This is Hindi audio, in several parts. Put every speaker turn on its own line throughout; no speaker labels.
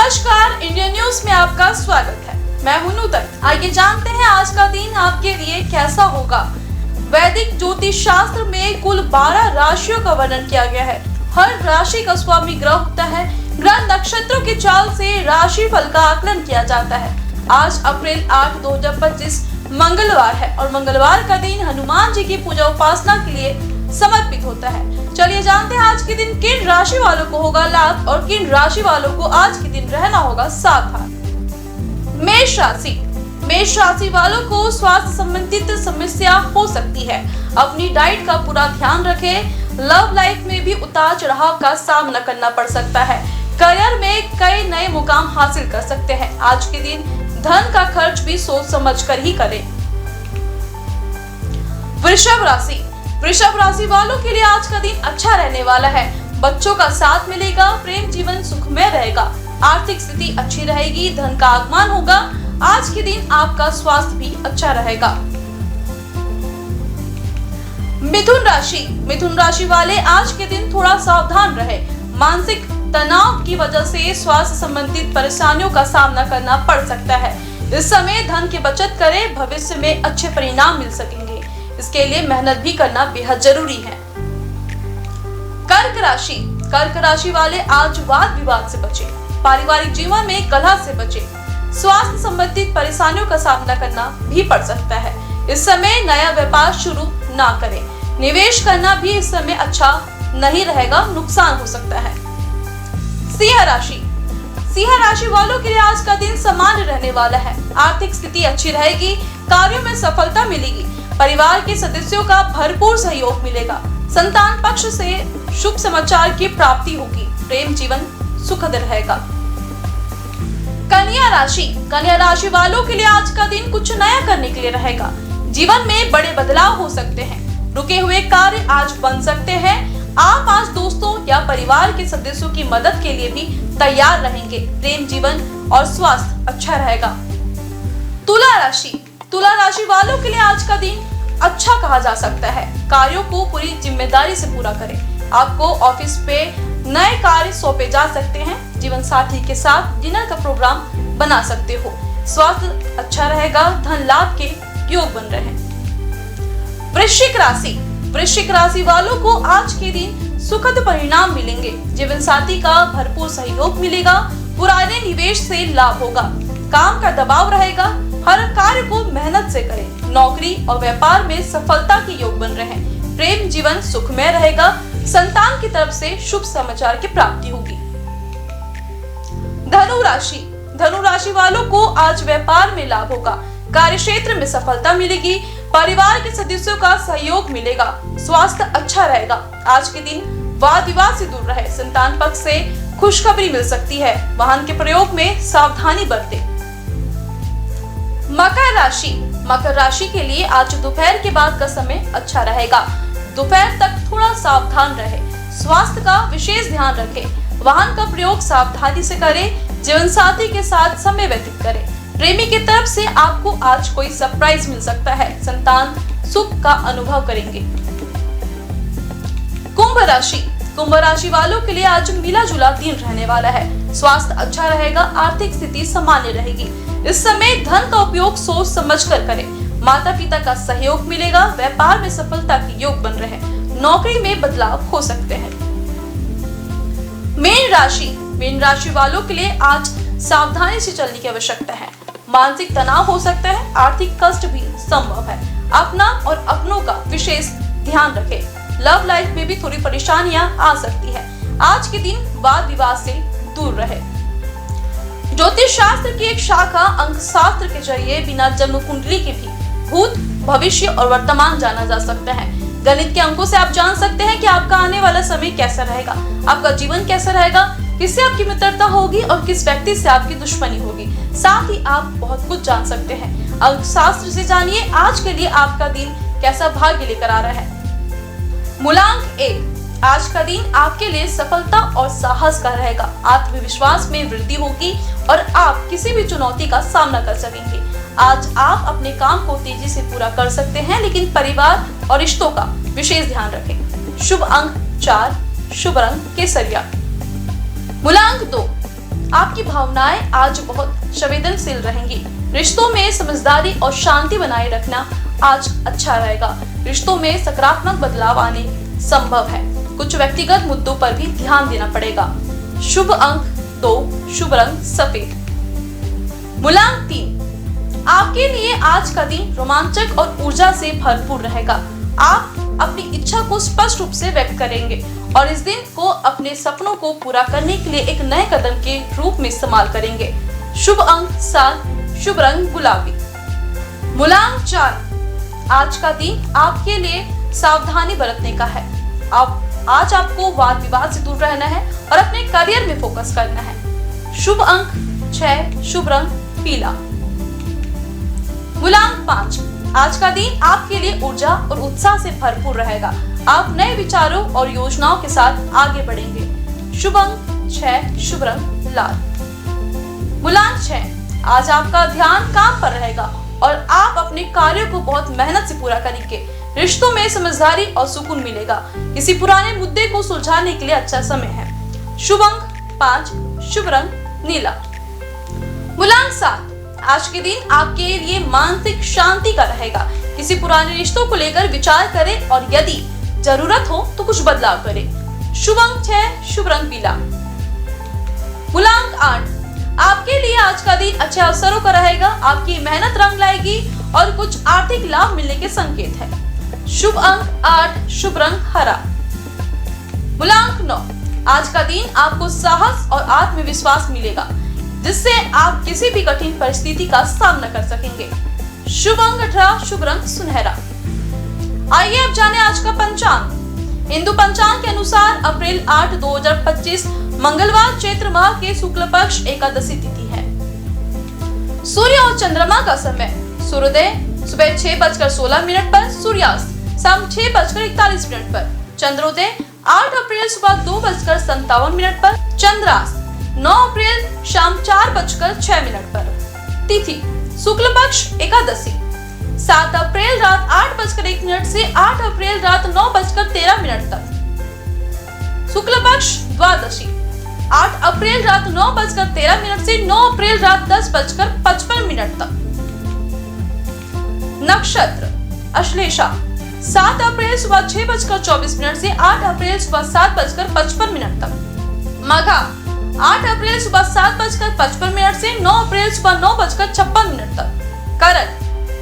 नमस्कार, इंडियन न्यूज में आपका स्वागत है। मैं हूं नूतन। आइए जानते हैं आज का दिन आपके लिए कैसा होगा। वैदिक ज्योतिष शास्त्र में कुल 12 राशियों का वर्णन किया गया है। हर राशि का स्वामी ग्रह होता है। ग्रह नक्षत्रों की चाल से राशि फल का आकलन किया जाता है। आज अप्रैल 8, 2025 मंगलवार है और मंगलवार का दिन हनुमान जी की पूजा उपासना के लिए समर्पित होता है। चलिए जानते हैं आज के दिन किन राशि वालों को होगा लाभ और किन राशि वालों को आज के दिन रहना होगा सावधान। मेष राशि। मेष राशि वालों को स्वास्थ्य संबंधित समस्या हो सकती है। अपनी डाइट का पूरा ध्यान रखें। लव लाइफ में भी उतार चढ़ाव का सामना करना पड़ सकता है। करियर में कई नए मुकाम हासिल कर सकते हैं। आज के दिन धन का खर्च भी सोच समझ कर ही करें। वृषभ राशि। वृषभ राशि वालों के लिए आज का दिन अच्छा रहने वाला है। बच्चों का साथ मिलेगा। प्रेम जीवन सुखमय रहेगा। आर्थिक स्थिति अच्छी रहेगी। धन का आगमन होगा। आज के दिन आपका स्वास्थ्य भी अच्छा रहेगा। मिथुन राशि। मिथुन राशि वाले आज के दिन थोड़ा सावधान रहे। मानसिक तनाव की वजह से स्वास्थ्य संबंधित परेशानियों का सामना करना पड़ सकता है। इस समय धन की बचत करें। भविष्य में अच्छे परिणाम मिल सकेंगे। इसके लिए मेहनत भी करना बेहद जरूरी है। कर्क राशि। कर्क राशि वाले आज वाद विवाद से बचें। पारिवारिक जीवन में कलह से बचें। स्वास्थ्य संबंधित परेशानियों का सामना करना भी पड़ सकता है। इस समय नया व्यापार शुरू ना करें। निवेश करना भी इस समय अच्छा नहीं रहेगा, नुकसान हो सकता है। सिंह राशि। सिंह राशि वालों के लिए आज का दिन सामान्य रहने वाला है। आर्थिक स्थिति अच्छी रहेगी। कार्यों में सफलता मिलेगी। परिवार के सदस्यों का भरपूर सहयोग मिलेगा। संतान पक्ष से शुभ समाचार की प्राप्ति होगी। प्रेम जीवन सुखद रहेगा। कन्या राशि। कन्या राशि वालों के लिए आज का दिन कुछ नया करने के लिए रहेगा। जीवन में बड़े बदलाव हो सकते हैं। रुके हुए कार्य आज बन सकते हैं। आप आज दोस्तों या परिवार के सदस्यों की मदद के लिए भी तैयार रहेंगे। प्रेम जीवन और स्वास्थ्य अच्छा रहेगा। तुला राशि। तुला राशि वालों के लिए आज का दिन अच्छा कहा जा सकता है। कार्यों को पूरी जिम्मेदारी से पूरा करें। आपको ऑफिस पे नए कार्य सौंपे जा सकते हैं। जीवन साथी के साथ डिनर का प्रोग्राम बना सकते हो। स्वास्थ्य अच्छा रहेगा। धन लाभ के योग बन रहे हैं। वृश्चिक राशि। वृश्चिक राशि वालों को आज के दिन सुखद परिणाम मिलेंगे। जीवन साथी का भरपूर सहयोग मिलेगा। पुराने निवेश से लाभ होगा। काम का दबाव रहेगा। हर कार्य को मेहनत से करें। नौकरी और व्यापार में सफलता के योग बन रहे हैं। प्रेम जीवन सुखमय रहेगा। संतान की तरफ से शुभ समाचार की प्राप्ति होगी। धनु राशि। धनु राशि वालों को आज व्यापार में लाभ होगा। कार्य क्षेत्र में सफलता मिलेगी। परिवार के सदस्यों का सहयोग मिलेगा। स्वास्थ्य अच्छा रहेगा। आज के दिन वाद विवाद से दूर रहे। संतान पक्ष से खुशखबरी मिल सकती है। वाहन के प्रयोग में सावधानी बरतें। मकर राशि। मकर राशि के लिए आज दोपहर के बाद का समय अच्छा रहेगा। दोपहर तक थोड़ा सावधान रहे। स्वास्थ्य का विशेष ध्यान रखें। वाहन का प्रयोग सावधानी से करें। जीवन साथी के साथ समय व्यतीत करें। प्रेमी की तरफ से आपको आज कोई सरप्राइज मिल सकता है। संतान सुख का अनुभव करेंगे। कुंभ राशि। कुंभ राशि वालों के लिए आज मिला जुला दिन रहने वाला है। स्वास्थ्य अच्छा रहेगा। आर्थिक स्थिति सामान्य रहेगी। इस समय धन का उपयोग सोच समझकर करें। माता पिता का सहयोग मिलेगा। व्यापार में सफलता के योग बन रहे हैं। नौकरी में बदलाव हो सकते हैं। मीन राशि। मीन राशि वालों के लिए आज सावधानी से चलने की आवश्यकता है। मानसिक तनाव हो सकता है। आर्थिक कष्ट भी संभव है। अपना और अपनों का विशेष ध्यान रखें। लव लाइफ में भी थोड़ी परेशानियां आ सकती है। आज के दिन वाद विवाद से दूर रहे। ज्योतिष शास्त्र की एक शाखा अंक शास्त्र के जरिए बिना जन्म कुंडली के भी भूत, भविष्य और वर्तमान जाना जा सकता है। गणित के अंकों से आप जान सकते हैं कि आपका आने वाला समय कैसा रहेगा। आपका जीवन कैसा रहेगा। किससे आपकी मित्रता होगी और किस व्यक्ति से आपकी दुश्मनी होगी। साथ ही आप बहुत कुछ जान सकते हैं। अंक शास्त्र से जानिए आज के लिए आपका दिन कैसा भाग्य लेकर आ रहा है। मूलांक 1। आज का दिन आपके लिए सफलता और साहस का रहेगा। आत्मविश्वास में वृद्धि होगी और आप किसी भी चुनौती का सामना कर सकेंगे। आज आप अपने काम को तेजी से पूरा कर सकते हैं, लेकिन परिवार और रिश्तों का विशेष ध्यान रखें। शुभ अंक 4, शुभ रंग केसरिया। मूलांक 2। आपकी भावनाएं आज बहुत संवेदनशील रहेंगी। रिश्तों में समझदारी और शांति बनाए रखना आज अच्छा रहेगा। रिश्तों में सकारात्मक बदलाव आने संभव है। कुछ व्यक्तिगत मुद्दों पर भी ध्यान देना पड़ेगा। शुभ अंक 2, शुभ रंग सफेद। मूलांक 3, आपके लिए आज का दिन रोमांचक और ऊर्जा से भरपूर रहेगा। आप अपनी इच्छा को स्पष्ट रूप से व्यक्त करेंगे और इस दिन को अपने सपनों को पूरा करने के लिए एक नए कदम के रूप में इस्तेमाल करेंगे। शुभ अंक 7, शुभ रंग गुलाबी। मूलांक 4, आज का दिन आपके लिए सावधानी बरतने का है। आज आपको वाद विवाद से दूर रहना है और अपने करियर में फोकस करना है। शुभ अंक 6, शुभ रंग पीला। मूलांक 5, आज का दिन आपके लिए ऊर्जा और उत्साह से भरपूर रहेगा। आप नए विचारों और योजनाओं के साथ आगे बढ़ेंगे। शुभ अंक 6, शुभ रंग लाल। मूलांक 6, आज आपका ध्यान काम पर रहेगा और आप अपने कार्यों को बहुत मेहनत से पूरा करेंगे। रिश्तों में समझदारी और सुकून मिलेगा। किसी पुराने मुद्दे को सुलझाने के लिए अच्छा समय है। शुभ अंक 5, शुभ रंग नीला। मूलांक 7, आज के दिन आपके लिए मानसिक शांति का रहेगा। किसी पुराने रिश्तों को लेकर विचार करें और यदि जरूरत हो तो कुछ बदलाव करें। शुभ अंक 6, शुभ रंग पीला। मूलांक 8, आपके लिए आज का दिन अच्छे अवसरों का रहेगा। आपकी मेहनत रंग लाएगी और कुछ आर्थिक लाभ मिलने के संकेत है। शुभ अंक 8, शुभ रंग हरा। मूलांक 9, आज का दिन आपको साहस और आत्मविश्वास मिलेगा जिससे आप किसी भी कठिन परिस्थिति का सामना कर सकेंगे। शुभ अंक 18, शुभ रंग सुनहरा। आइए अब जाने आज का पंचांग। हिंदू पंचांग के अनुसार अप्रैल 8, 2025 मंगलवार चैत्र माह के शुक्ल पक्ष एकादशी तिथि है। सूर्य और चंद्रमा का समय सूर्योदय सुबह 6:16 पर, सूर्यास्त शाम 6:41 पर, चंद्रोदय 8 अप्रैल सुबह 2:57 पर, चंद्रास्त 9 अप्रैल शाम 4:06 पर। तिथि शुक्ल पक्ष एकादशी 7 अप्रैल रात 8:01 से 8 अप्रैल रात 9:13 तक। शुक्ल पक्ष द्वादशी 8 अप्रैल रात 9:13 से 9 अप्रैल रात 10:55 तक। नक्षत्र अश्लेषा 7 अप्रैल सुबह 6:24 से 8 अप्रैल सुबह 7:55 तक। मघा 8 अप्रैल सुबह 7:55 से 9 अप्रैल सुबह 9:56 तक। करण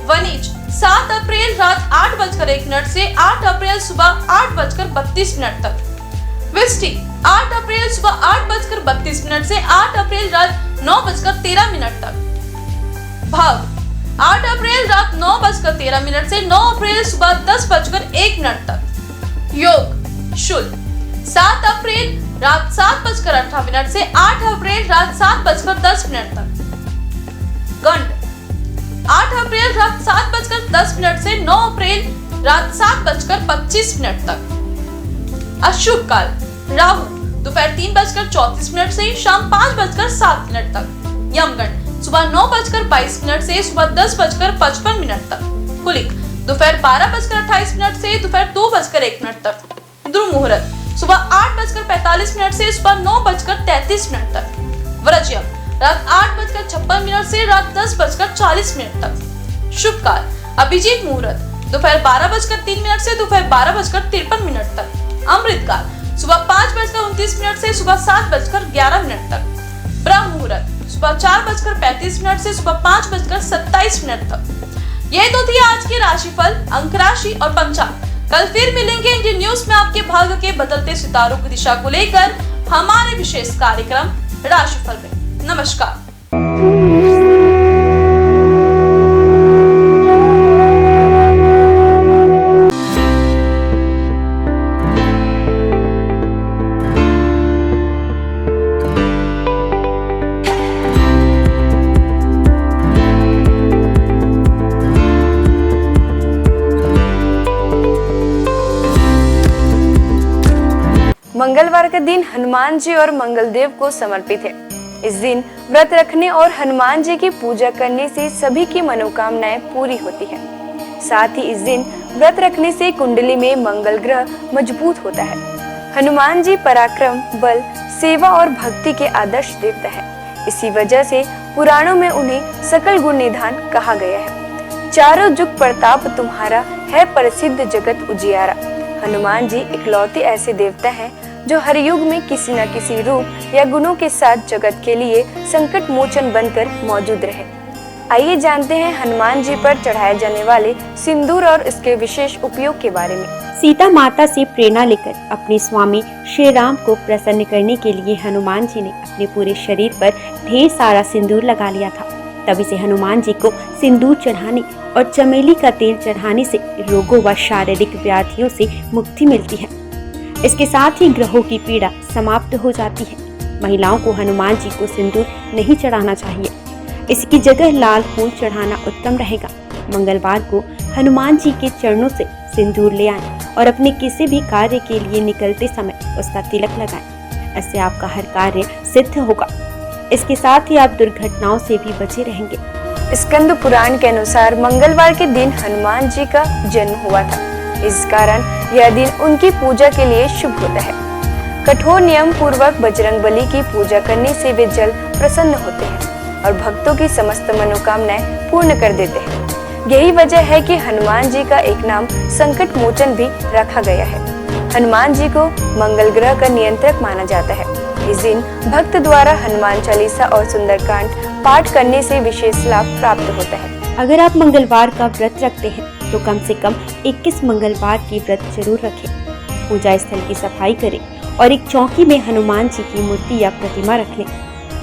वनिज 7 अप्रैल रात 8:01 से 8 अप्रैल सुबह 8:32 तक। विष्टि 8 अप्रैल सुबह 8:32 से 8 अप्रैल रात 9:13 तक। भव 8 अप्रैल रात 9:13 से 9 अप्रैल सुबह 10:01 तक। योग शुल 7 अप्रैल रात 7:58 से 8 अप्रैल रात 7:10 तक। गंड 8 अप्रैल रात 7:10 से 9 अप्रैल रात 7:25 तक। अशुभ काल राहु दोपहर 3:34 से शाम 5:07 तक। यमगंड सुबह 9:22 से सुबह 10:55 तक। कुलिक दोपहर 12:28 से दोपहर 2:01 तक। ध्रुव मुहूर्त सुबह 8:45 से सुबह 9:33 तक। वृज्यम रात 8:56 से रात 10:40 तक। शुभ काल अभिजीत मुहूर्त दोपहर 12:03 से दोपहर 12:53 तक। अमृत काल सुबह 5:29 से सुबह 7:11 तक। ब्रह्म मुहूर्त सुबह 4:35 से सुबह 5:27 तक। ये तो थी आज की राशिफल, अंक राशि और पंचांग। कल फिर मिलेंगे इंडियन न्यूज में आपके भाग्य के बदलते सितारों की दिशा को लेकर हमारे विशेष कार्यक्रम राशिफल में। नमस्कार।
मंगलवार का दिन हनुमान जी और मंगलदेव को समर्पित है। इस दिन व्रत रखने और हनुमान जी की पूजा करने से सभी की मनोकामनाएं पूरी होती है। साथ ही इस दिन व्रत रखने से कुंडली में मंगल ग्रह मजबूत होता है। हनुमान जी पराक्रम, बल, सेवा और भक्ति के आदर्श देवता है। इसी वजह से पुराणों में उन्हें सकल गुण निधान कहा गया है। चारों जुग प्रताप तुम्हारा है प्रसिद्ध जगत उजियारा। हनुमान जी इकलौते ऐसे देवता हैं जो हर युग में किसी न किसी रूप या गुणों के साथ जगत के लिए संकट मोचन बनकर मौजूद रहे। आइए जानते हैं हनुमान जी पर चढ़ाए जाने वाले सिंदूर और इसके विशेष उपयोग के बारे में।
सीता माता से प्रेरणा लेकर अपने स्वामी श्री राम को प्रसन्न करने के लिए हनुमान जी ने अपने पूरे शरीर पर ढेर सारा सिंदूर लगा लिया था। तभी से हनुमान जी को सिंदूर चढ़ाने और चमेली का तेल चढ़ाने से रोगों व शारीरिक व्याधियों से मुक्ति मिलती है। इसके साथ ही ग्रहों की पीड़ा समाप्त हो जाती है। महिलाओं को हनुमान जी को सिंदूर नहीं चढ़ाना चाहिए, इसकी जगह लाल फूल चढ़ाना उत्तम रहेगा। मंगलवार को हनुमान जी के चरणों से सिंदूर ले आएं और अपने किसी भी कार्य के लिए निकलते समय उसका तिलक लगाएं। इससे आपका हर कार्य सिद्ध होगा। इसके साथ ही आप दुर्घटनाओं से भी बचे रहेंगे।
स्कंद पुराण के अनुसार मंगलवार के दिन हनुमान जी का जन्म हुआ था। इस कारण यह दिन उनकी पूजा के लिए शुभ होता है। कठोर नियम पूर्वक बजरंगबली की पूजा करने से वे जल्द प्रसन्न होते हैं और भक्तों की समस्त मनोकामनाएं पूर्ण कर देते हैं। यही वजह है कि हनुमान जी का एक नाम संकट मोचन भी रखा गया है। हनुमान जी को मंगल ग्रह का नियंत्रक माना जाता है। इस दिन भक्त द्वारा हनुमान चालीसा और सुंदरकांड पाठ करने से विशेष लाभ प्राप्त होता है।
अगर आप मंगलवार का व्रत रखते हैं तो कम से कम 21 मंगलवार की व्रत जरूर रखें। पूजा स्थल की सफाई करें और एक चौकी में हनुमान जी की मूर्ति या प्रतिमा रख लें।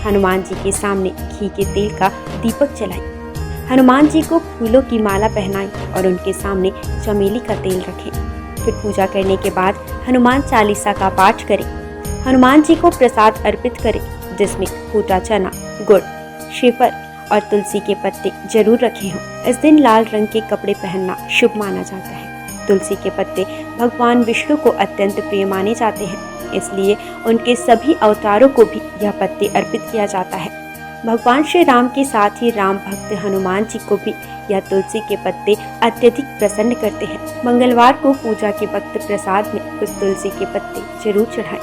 हनुमान जी के सामने घी के तेल का दीपक जलाएं। हनुमान जी को फूलों की माला पहनाएं और उनके सामने चमेली का तेल रखें। फिर पूजा करने के बाद हनुमान चालीसा का पाठ करें। हनुमान जी को प्रसाद अर्पित करें, जिसमें फूटा चना, गुड़, श्रीफल और तुलसी के पत्ते जरूर रखे हों। इस दिन लाल रंग के कपड़े पहनना शुभ माना जाता है। तुलसी के पत्ते भगवान विष्णु को अत्यंत प्रिय माने जाते हैं, इसलिए उनके सभी अवतारों को भी यह पत्ते अर्पित किया जाता है। भगवान श्री राम के साथ ही राम भक्त हनुमान जी को भी यह तुलसी के पत्ते अत्यधिक प्रसन्न करते हैं। मंगलवार को पूजा के वक्त प्रसाद में कुछ तुलसी के पत्ते जरूर चढ़ाएं।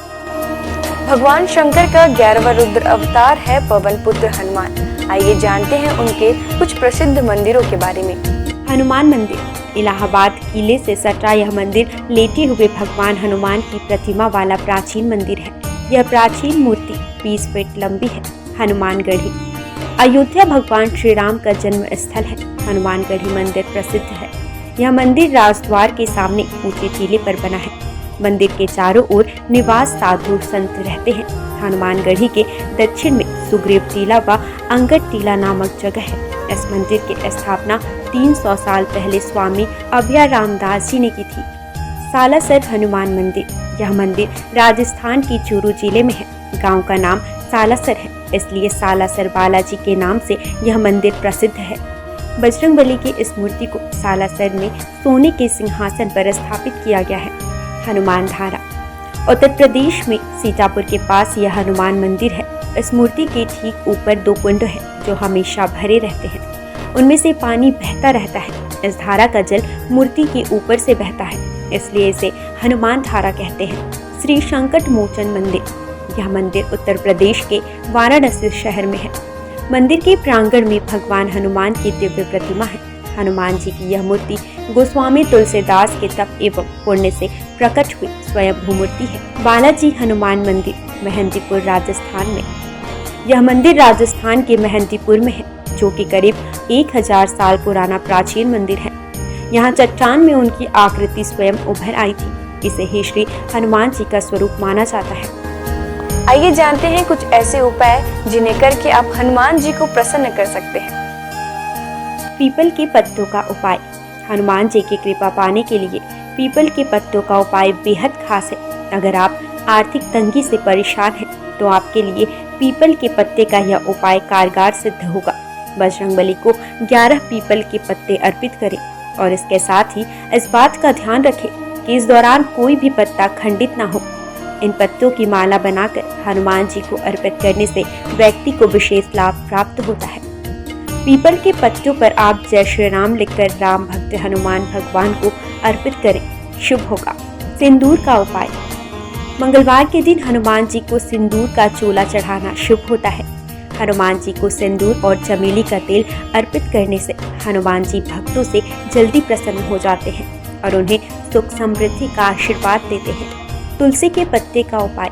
भगवान शंकर का 11वां रुद्र अवतार है पवन पुत्र हनुमान। आइए जानते हैं उनके कुछ प्रसिद्ध मंदिरों के बारे में।
हनुमान मंदिर इलाहाबाद किले से सटा यह मंदिर लेटे हुए भगवान हनुमान की प्रतिमा वाला प्राचीन मंदिर है। यह प्राचीन मूर्ति 20 फीट लंबी है। हनुमानगढ़ी अयोध्या भगवान श्री राम का जन्म स्थल है। हनुमानगढ़ी मंदिर प्रसिद्ध है। यह मंदिर राजद्वार के सामने ऊंचे टीले पर बना है। मंदिर के चारों ओर निवास साधु संत रहते हैं। हनुमानगढ़ी के दक्षिण में सुग्रीव टीला व अंगद टीला नामक जगह है। इस मंदिर की स्थापना 300 साल पहले स्वामी अभय रामदास जी ने की थी। सालासर हनुमान मंदिर यह मंदिर राजस्थान की चूरू जिले में है। गांव का नाम सालासर है, इसलिए सालासर बालाजी के नाम से यह मंदिर प्रसिद्ध है। बजरंगबली की इस मूर्ति को सालासर में सोने के सिंहासन पर स्थापित किया गया है। हनुमान धारा उत्तर प्रदेश में सीतापुर के पास यह हनुमान मंदिर है। इस मूर्ति के ठीक ऊपर 2 कुंड हैं जो हमेशा भरे रहते हैं। उनमें से पानी बहता रहता है। इस धारा का जल मूर्ति के ऊपर से बहता है, इसलिए इसे हनुमान धारा कहते हैं। श्री संकट मोचन मंदिर यह मंदिर उत्तर प्रदेश के वाराणसी शहर में है। मंदिर के प्रांगण में भगवान हनुमान की दिव्य प्रतिमा है। हनुमान जी की यह मूर्ति गोस्वामी तुलसीदास के तप एवं पुण्य से प्रकट हुई स्वयं मूर्ति है। बालाजी हनुमान मंदिर मेहंदीपुर राजस्थान में यह मंदिर राजस्थान के मेहंदीपुर में है, जो कि करीब 1000 साल पुराना प्राचीन मंदिर है। यहाँ चट्टान में उनकी आकृति स्वयं उभर आई थी। इसे ही श्री हनुमान जी का स्वरूप माना जाता है।
आइए जानते हैं कुछ ऐसे उपाय जिन्हें करके आप हनुमान जी को प्रसन्न कर सकते हैं।
पीपल के पत्तों का उपाय। हनुमान जी की कृपा पाने के लिए पीपल के पत्तों का उपाय बेहद खास है। अगर आप आर्थिक तंगी से परेशान हैं तो आपके लिए पीपल के पत्ते का यह उपाय कारगर सिद्ध होगा। बजरंगबली को 11 पीपल के पत्ते अर्पित करें और इसके साथ ही इस बात का ध्यान रखें कि इस दौरान कोई भी पत्ता खंडित न हो। इन पत्तों की माला बनाकर हनुमान जी को अर्पित करने से व्यक्ति को विशेष लाभ प्राप्त होता है। पीपल के पत्तों पर आप जय श्री राम लिखकर राम भक्त हनुमान भगवान को अर्पित करें, शुभ होगा। सिंदूर का उपाय। मंगलवार के दिन हनुमान जी को सिंदूर का चोला चढ़ाना शुभ होता है। हनुमान जी को सिंदूर और चमेली का तेल अर्पित करने से हनुमान जी भक्तों से जल्दी प्रसन्न हो जाते हैं और उन्हें सुख समृद्धि का आशीर्वाद देते हैं। तुलसी के पत्ते का उपाय।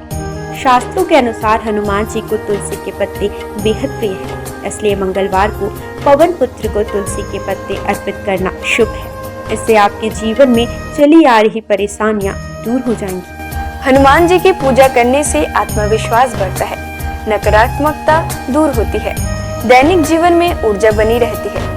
शास्त्रों के अनुसार हनुमान जी को तुलसी के पत्ते बेहद प्रिय हैं, इसलिए मंगलवार को पवन पुत्र को तुलसी के पत्ते अर्पित करना शुभ है। इससे आपके जीवन में चली आ रही परेशानियां दूर हो जाएंगी।
हनुमान जी की पूजा करने से आत्मविश्वास बढ़ता है, नकारात्मकता दूर होती है, दैनिक जीवन में ऊर्जा बनी रहती है।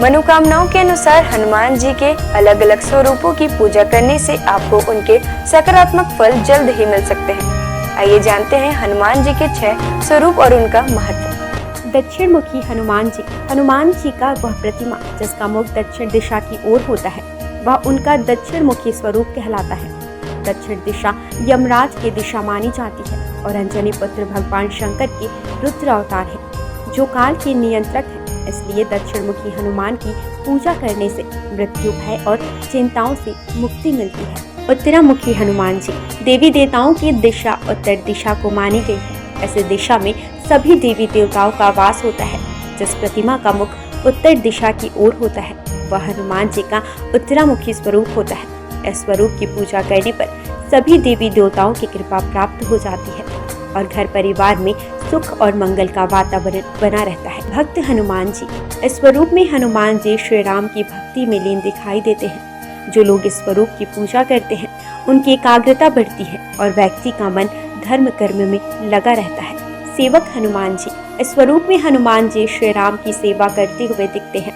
मनोकामनाओं के अनुसार हनुमान जी के अलग अलग स्वरूपों की पूजा करने से आपको उनके सकारात्मक फल जल्द ही मिल सकते हैं। आइए जानते हैं हनुमान जी के 6 स्वरूप और उनका महत्व।
दक्षिण मुखी हनुमान जी का वह प्रतिमा जिसका मुख दक्षिण दिशा की ओर होता है, वह उनका दक्षिण मुखी स्वरूप कहलाता है। दक्षिण दिशा यमराज की दिशा मानी जाती है और अंजनी पुत्र भगवान शंकर के रुद्र अवतार है, जो काल के नियंत्रक है। इसलिए दक्षिण मुखी हनुमान की पूजा करने से मृत्यु, भय और चिंताओं से मुक्ति मिलती है। उत्तरामुखी हनुमान जी देवी देवताओं की दिशा उत्तर दिशा को मानी गई है। ऐसे दिशा में सभी देवी देवताओं का वास होता है। जिस प्रतिमा का मुख उत्तर दिशा की ओर होता है, वह हनुमान जी का उत्तरामुखी स्वरूप होता है। इस स्वरूप की पूजा करने पर सभी देवी देवताओं की कृपा प्राप्त हो जाती है और घर परिवार में सुख और मंगल का वातावरण बना रहता है। भक्त हनुमान जी। इस स्वरूप में हनुमान जी श्री राम की भक्ति में लीन दिखाई देते हैं। जो लोग इस स्वरूप की पूजा करते हैं, उनकी एकाग्रता बढ़ती है और व्यक्ति का मन धर्म कर्म में लगा रहता है। सेवक हनुमान जी। इस स्वरूप में हनुमान जी श्री राम की सेवा करते हुए दिखते हैं।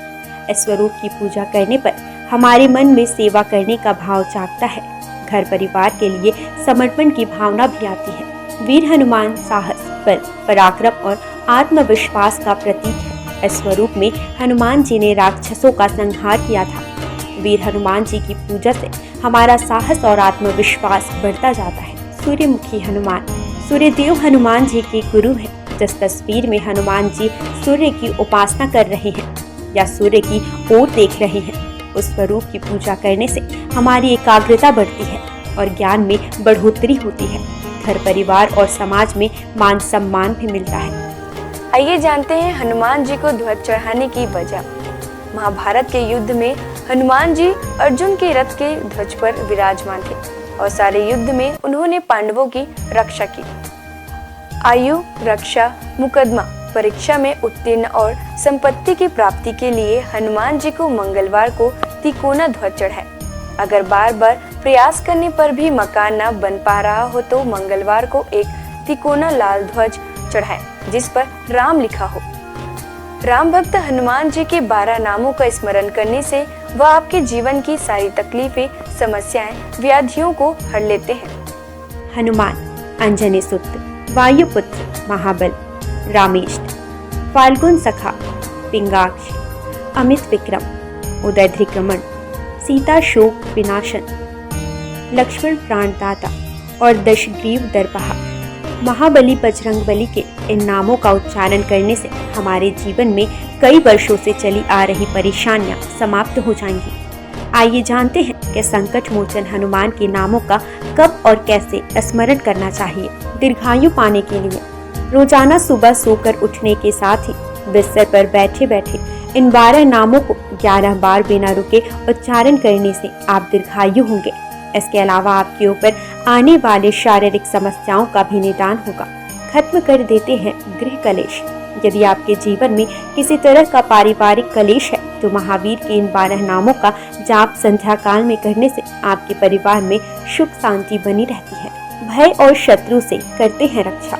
इस स्वरूप की पूजा करने पर हमारे मन में सेवा करने का भाव जागता है। घर परिवार के लिए समर्पण की भावना भी आती है। वीर हनुमान साहस, बल, पराक्रम और आत्मविश्वास का प्रतीक है। इस स्वरूप में हनुमान जी ने राक्षसों का संहार किया था। वीर हनुमान जी की पूजा से हमारा साहस और आत्मविश्वास बढ़ता जाता है। सूर्यमुखी हनुमान। सूर्यदेव हनुमान जी के गुरु हैं। जिस तस्वीर में हनुमान जी सूर्य की उपासना कर रहे हैं या सूर्य की ओर देख रहे हैं, उस स्वरूप की पूजा करने से हमारी एकाग्रता बढ़ती है और ज्ञान में बढ़ोतरी होती है। घर परिवार और समाज में मान सम्मान भी मिलता है।
आइए जानते हैं हनुमान जी को ध्वज चढ़ाने की वजह। महाभारत के युद्ध में हनुमान जी अर्जुन के रथ के ध्वज पर विराजमान थे और सारे युद्ध में उन्होंने पांडवों की रक्षा की। आयु, रक्षा, मुकदमा, परीक्षा में उत्तीर्ण और संपत्ति की प्राप्ति के लिए हनुमान जी को मंगलवार को तिकोना ध्वज चढ़ाए। अगर बार बार प्रयास करने पर भी मकान न बन पा रहा हो तो मंगलवार को एक तिकोना लाल ध्वज चढ़ाए जिस पर राम लिखा हो। राम भक्त हनुमान जी के 12 नामों का स्मरण करने से वह आपके जीवन की सारी तकलीफें, समस्याएं, व्याधियों को हर लेते हैं।
हनुमान। अंजनी सुत, वायुपुत्र, महाबल, रामेष्ट, फाल्गुन सखा, पिंगाक्ष, अमित विक्रम, उदयध्रिक्रमण, सीता शोक विनाशन, लक्ष्मण प्राणदाता और दशग्रीव दर्पहा। महाबली बजरंगबली के इन नामों का उच्चारण करने से हमारे जीवन में कई वर्षों से चली आ रही परेशानियां समाप्त हो जाएंगी। आइए जानते हैं कि संकट मोचन हनुमान के नामों का कब और कैसे स्मरण करना चाहिए। दीर्घायु पाने के लिए रोजाना सुबह सोकर उठने के साथ ही बिस्तर पर बैठे बैठे इन 12 नामों को 11 बार बिना रुके उच्चारण करने से आप दीर्घायु होंगे। इसके अलावा आपके ऊपर आने वाले शारीरिक समस्याओं का भी निदान होगा। खत्म कर देते हैं गृह कलेश। यदि आपके जीवन में किसी तरह का पारिवारिक कलेश है तो महावीर के इन 12 नामों का जाप संध्या काल में करने से आपके परिवार में सुख शांति बनी रहती है। भय और शत्रु से करते हैं रक्षा।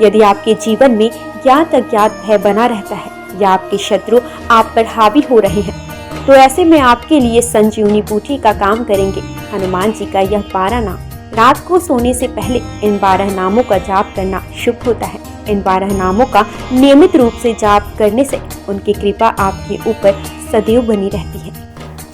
यदि आपके जीवन में ज्ञात अज्ञात भय बना रहता है या आपके शत्रु आप पर हावी हो रहे हैं तो ऐसे में आपके लिए संजीवनी बूटी का काम करेंगे हनुमान जी का यह 12 नाम। रात को सोने से पहले इन 12 नामों का जाप करना शुभ होता है। इन 12 नामों का नियमित रूप से जाप करने से उनकी कृपा आपके ऊपर सदैव बनी रहती है।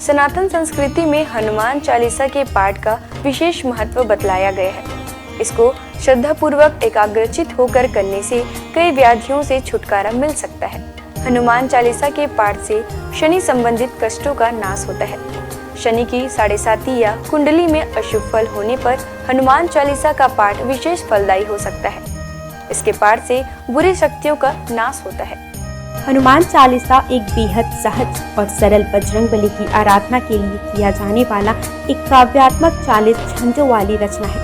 सनातन संस्कृति में हनुमान चालीसा के पाठ का विशेष महत्व बतलाया गया है। इसको श्रद्धा पूर्वक एकाग्रचित होकर करने से कई व्याधियों से छुटकारा मिल सकता है। हनुमान चालीसा के पाठ से शनि संबंधित कष्टों का नाश होता है। शनि की 7.5 या कुंडली में अशुभ फल होने पर हनुमान चालीसा का पाठ विशेष फलदायी हो सकता है। इसके पाठ से बुरी शक्तियों का नाश होता है।
हनुमान चालीसा एक बेहद सहज और सरल बजरंगबली की आराधना के लिए किया जाने वाला एक काव्यात्मक 40 छंदों वाली रचना है।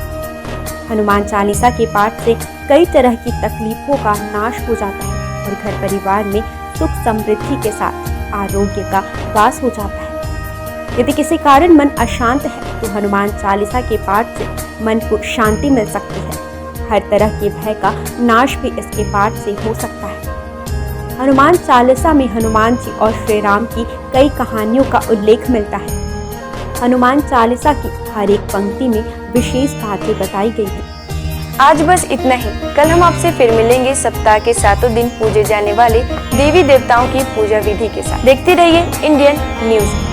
हनुमान चालीसा के पाठ से कई तरह की तकलीफों का नाश हो जाता है और घर परिवार में सुख समृद्धि के साथ आरोग्य का वास हो जाता है। यदि किसी कारण मन अशांत है तो हनुमान चालीसा के पाठ से मन को शांति मिल सकती है। हर तरह के भय का नाश भी इसके पाठ से हो सकता है। हनुमान चालीसा में हनुमान जी और श्री राम की कई कहानियों का उल्लेख मिलता है। हनुमान चालीसा की हर एक पंक्ति में विशेष बातें बताई गई हैं।
आज बस इतना ही। कल हम आपसे फिर मिलेंगे सप्ताह के 7 दिन पूजे जाने वाले देवी देवताओं की पूजा विधि के साथ। देखते रहिए इंडियन न्यूज़।